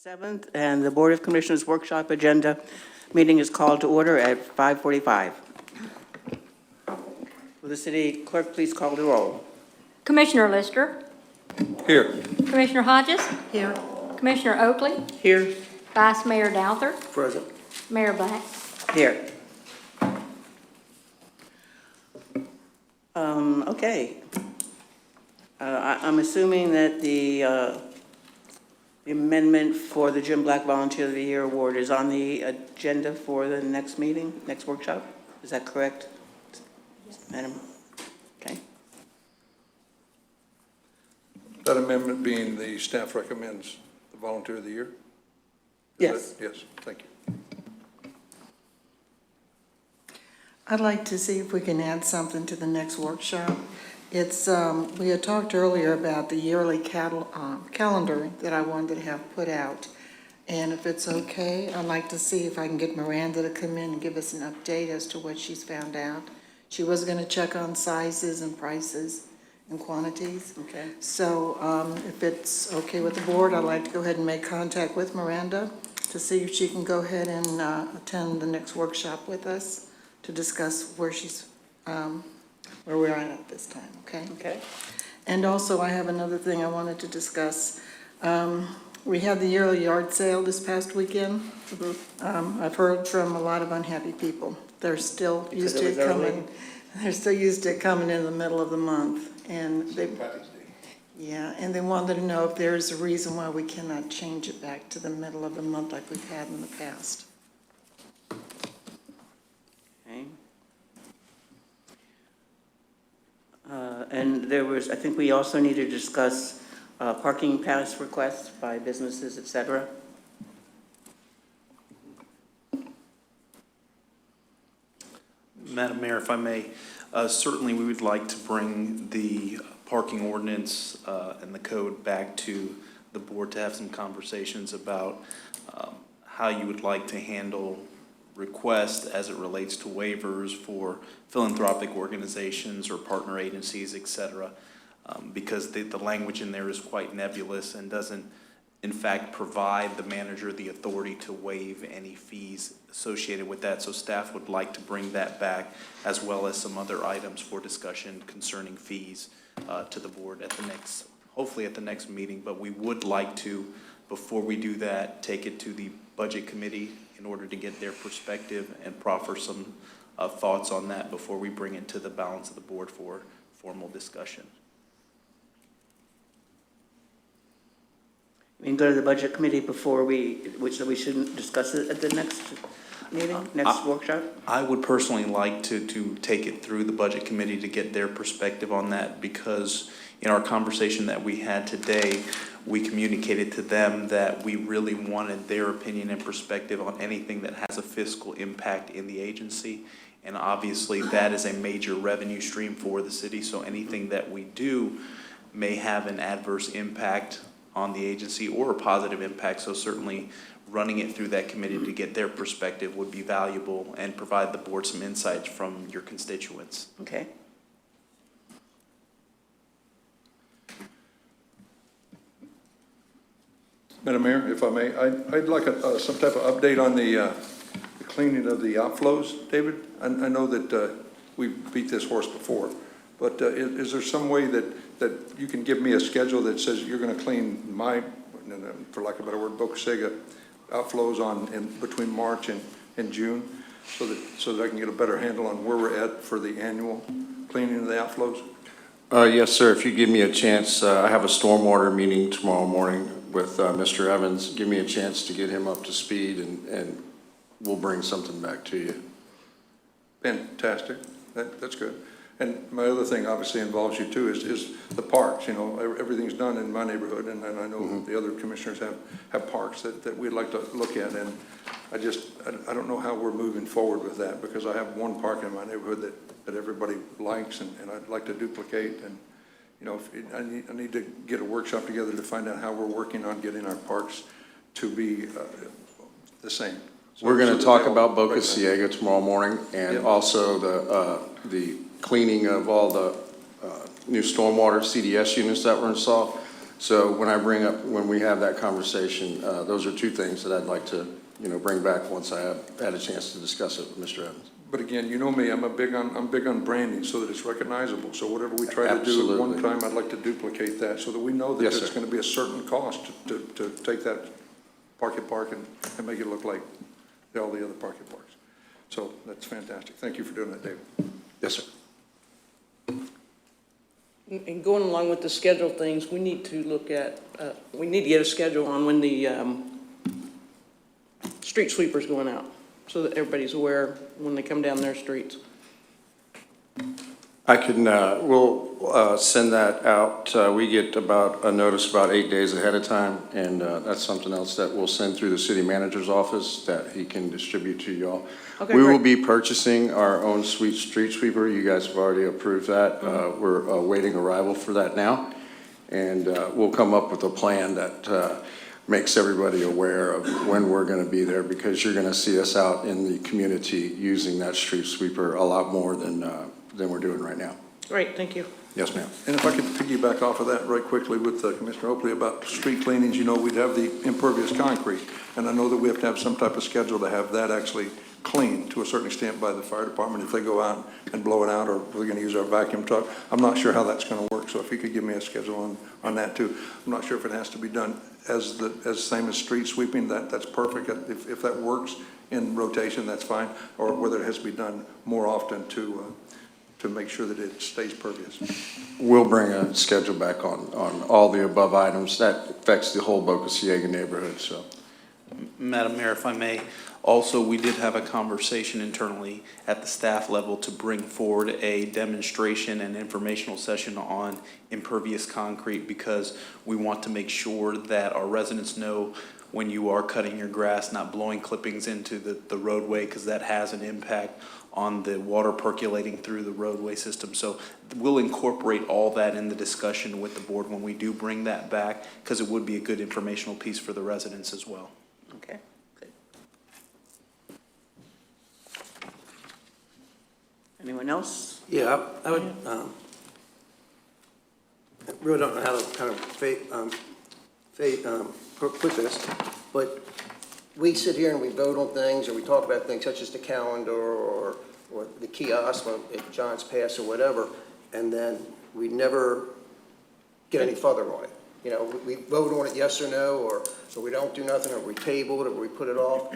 7th, and the Board of Commissioners workshop agenda meeting is called to order at 5:45. Will the city clerk please call the roll? Commissioner Lister. Here. Commissioner Hodges. Here. Commissioner Oakley. Here. Vice Mayor Douther. Present. Mayor Black. Here. Okay. I'm assuming that the amendment for the Jim Black Volunteer of the Year Award is on the agenda for the next meeting, next workshop? Is that correct, Madam? Okay. That amendment being the staff recommends the Volunteer of the Year? Yes. Yes, thank you. I'd like to see if we can add something to the next workshop. It's, we had talked earlier about the yearly calendar that I wanted to have put out. And if it's okay, I'd like to see if I can get Miranda to come in and give us an update as to what she's found out. She was going to check on sizes and prices and quantities. Okay. So if it's okay with the board, I'd like to go ahead and make contact with Miranda to see if she can go ahead and attend the next workshop with us to discuss where she's, where we're at this time, okay? Okay. And also, I have another thing I wanted to discuss. We had the yearly yard sale this past weekend. I've heard from a lot of unhappy people. They're still used to it coming. They're still used to it coming in the middle of the month, and they. Yeah, and they wanted to know if there's a reason why we cannot change it back to the middle of the month like we've had in the past. Okay. And there was, I think we also need to discuss parking pass requests by businesses, et cetera. Madam Mayor, if I may, certainly we would like to bring the parking ordinance and the code back to the board to have some conversations about how you would like to handle requests as it relates to waivers for philanthropic organizations or partner agencies, et cetera, because the language in there is quite nebulous and doesn't, in fact, provide the manager the authority to waive any fees associated with that. So staff would like to bring that back, as well as some other items for discussion concerning fees to the board at the next, hopefully at the next meeting. But we would like to, before we do that, take it to the Budget Committee in order to get their perspective and proffer some thoughts on that before we bring it to the balance of the board for formal discussion. We can go to the Budget Committee before so we shouldn't discuss it at the next meeting, next workshop? I would personally like to take it through the Budget Committee to get their perspective on that, because in our conversation that we had today, we communicated to them that we really wanted their opinion and perspective on anything that has a fiscal impact in the agency. And obviously that is a major revenue stream for the city. So anything that we do may have an adverse impact on the agency or a positive impact. So certainly running it through that committee to get their perspective would be valuable and provide the board some insights from your constituents. Okay. Madam Mayor, if I may, I'd like some type of update on the cleaning of the outflows, David. I know that we beat this horse before, but is there some way that you can give me a schedule that says you're going to clean my, for lack of a better word, BOC outflows between March and June, so that I can get a better handle on where we're at for the annual cleaning of the outflows? Yes, sir. If you give me a chance, I have a stormwater meeting tomorrow morning with Mr. Evans. Give me a chance to get him up to speed, and we'll bring something back to you. Fantastic. That's good. And my other thing obviously involves you too is the parks. You know, everything's done in my neighborhood, and I know the other commissioners have parks that we'd like to look at. And I don't know how we're moving forward with that, because I have one park in my neighborhood that everybody likes, and I'd like to duplicate. And you know, I need to get a workshop together to find out how we're working on getting our parks to be the same. We're going to talk about Boca Ciega tomorrow morning, and also the cleaning of all the new stormwater CDS units that were installed. So when we have that conversation, those are two things that I'd like to, bring back once I have had a chance to discuss it with Mr. Evans. But again, you know me, I'm big on branding so that it's recognizable. So whatever we try to do at one time, I'd like to duplicate that so that we know that Yes, there's sir. going to be a certain cost to take that park and make it look like all the other parks. So that's fantastic. Thank you for doing that, David. Yes, sir. And going along with the schedule things, we need to look at, we need to get a schedule on when the street sweeper's going out, so that everybody's aware when they come down their streets. I can, we'll send that out. We get a notice about 8 days ahead of time, and that's something else that we'll send through the city manager's office that he can distribute to y'all. Okay, We will great. be purchasing our own street sweeper. You guys have already approved that. We're awaiting arrival for that now, and we'll come up with a plan that makes everybody aware of when we're going to be there, because you're going to see us out in the community using that street sweeper a lot more than we're doing right now. Great, thank you. Yes, ma'am. And if I could piggyback off of that right quickly with Commissioner Oakley about street cleanings, we'd have the impervious concrete. And I know that we have to have some type of schedule to have that actually cleaned to a certain extent by the fire department if they go out and blow it out, or we're going to use our vacuum truck. I'm not sure how that's going to work, so if you could give me a schedule on that too. I'm not sure if it has to be done as same as street sweeping. That's perfect. If that works in rotation, that's fine. Or whether it has to be done more often to make sure that it stays pervious. We'll bring a schedule back on all the above items. That affects the whole Boca Ciega neighborhood, so. Madam Mayor, if I may, also, we did have a conversation internally at the staff level to bring forward a demonstration and informational session on impervious concrete, because we want to make sure that our residents know when you are cutting your grass, not blowing clippings into the roadway, because that has an impact on the water percolating through the roadway system. So we'll incorporate all that in the discussion with the board when we do bring that back, because it would be a good informational piece for the residents as well. Okay, good. Anyone else? Yeah, I would, I really don't know how to kind of put this, but we sit here and we vote on things, or we talk about things such as the calendar or the kiosk at John's Pass or whatever, and then we never get any further on it. We vote on it yes or no, or we don't do nothing, or we table it, or we put it off.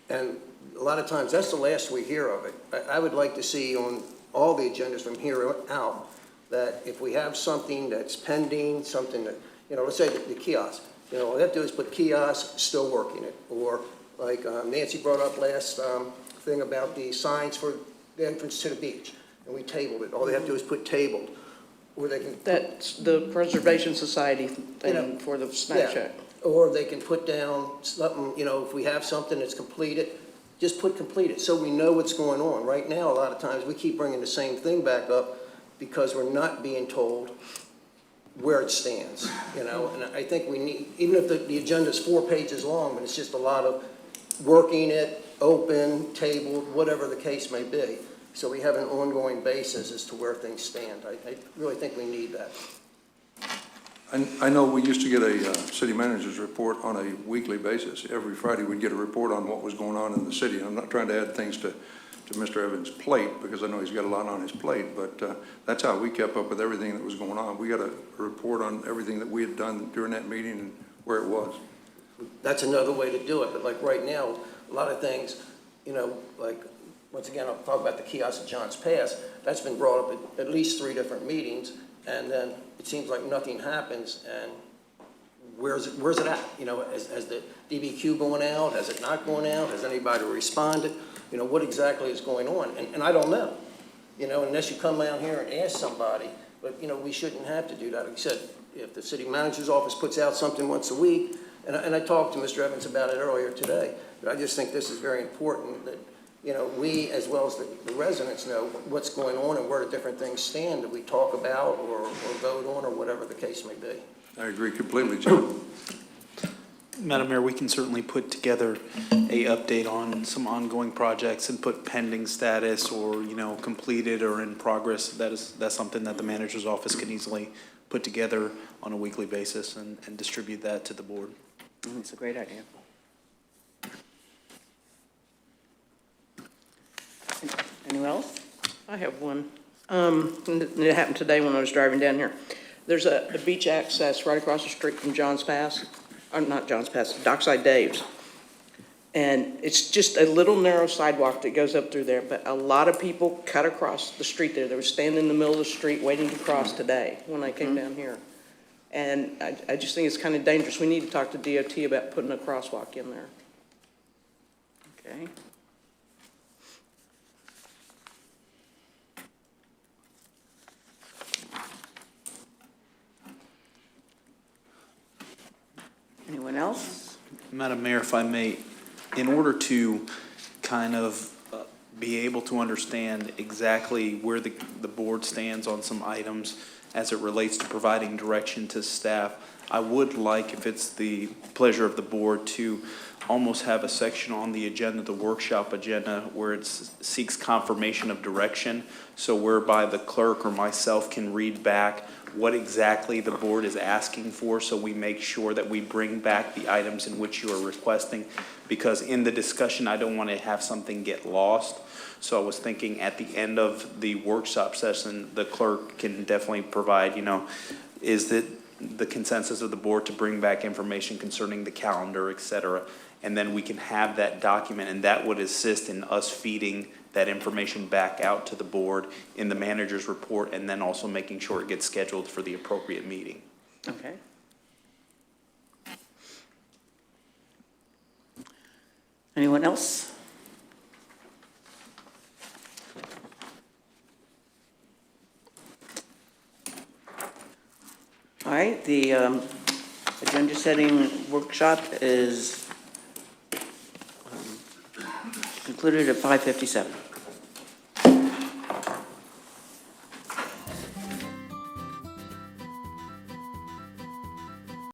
And a lot of times, that's the last we hear of it. I would like to see on all the agendas from here out that if we have something that's pending, something that, let's say the kiosk, all we have to do is put kiosk, still working it. Or like Nancy brought up last thing about the signs for the entrance to the beach, and we tabled it. All they have to do is put tabled, or they can. That's the Preservation Society thing for the snack shack. Or they can put down something, if we have something that's completed, just put completed, so we know what's going on. Right now, a lot of times, we keep bringing the same thing back up because we're not being told where it stands, and I think we need, even if the agenda is 4 pages long, but it's just a lot of working it, open, tabled, whatever the case may be, so we have an ongoing basis as to where things stand. I really think we need that. I know we used to get a city manager's report on a weekly basis. Every Friday, we'd get a report on what was going on in the city. I'm not trying to add things to Mr. Evans' plate, because I know he's got a lot on his plate, but that's how we kept up with everything that was going on. We got a report on everything that we had done during that meeting and where it was. That's another way to do it, but like right now, a lot of things, like, once again, I'll talk about the kiosk at John's Pass. That's been brought up at least 3 different meetings, and then it seems like nothing happens, and where's it at? Has the DBQ going out? Has it not going out? Has anybody responded? What exactly is going on? And I don't know, unless you come down here and ask somebody, but, we shouldn't have to do that. Like I said, if the city manager's office puts out something once a week, and I talked to Mr. Evans about it earlier today, but I just think this is very important that, we, as well as the residents, know what's going on and where the different things stand that we talk about or vote on, or whatever the case may be. I agree completely, John. Madam Mayor, we can certainly put together a update on some ongoing projects and put pending status or, completed or in progress. That's something that the manager's office can easily put together on a weekly basis and distribute that to the board. It's a great idea. Anyone else? I have one. And it happened today when I was driving down here. There's a beach access right across the street from John's Pass, or not John's Pass, Dockside Dave's. And it's just a little narrow sidewalk that goes up through there, but a lot of people cut across the street there. They were standing in the middle of the street waiting to cross today when I came down here. And I just think it's kind of dangerous. We need to talk to DOT about putting a crosswalk in there. Okay. Anyone else? Madam Mayor, if I may, in order to kind of be able to understand exactly where the board stands on some items as it relates to providing direction to staff, I would like, if it's the pleasure of the board, to almost have a section on the agenda, the workshop agenda, where it seeks confirmation of direction, so whereby the clerk or myself can read back what exactly the board is asking for, so we make sure that we bring back the items in which you are requesting, because in the discussion, I don't want to have something get lost. So I was thinking at the end of the workshop session, the clerk can definitely provide, is it the consensus of the board to bring back information concerning the calendar, et cetera, and then we can have that document, and that would assist in us feeding that information back out to the board in the manager's report, and then also making sure it gets scheduled for the appropriate meeting. Okay. Anyone else? All right, the agenda setting workshop is concluded at 5:57.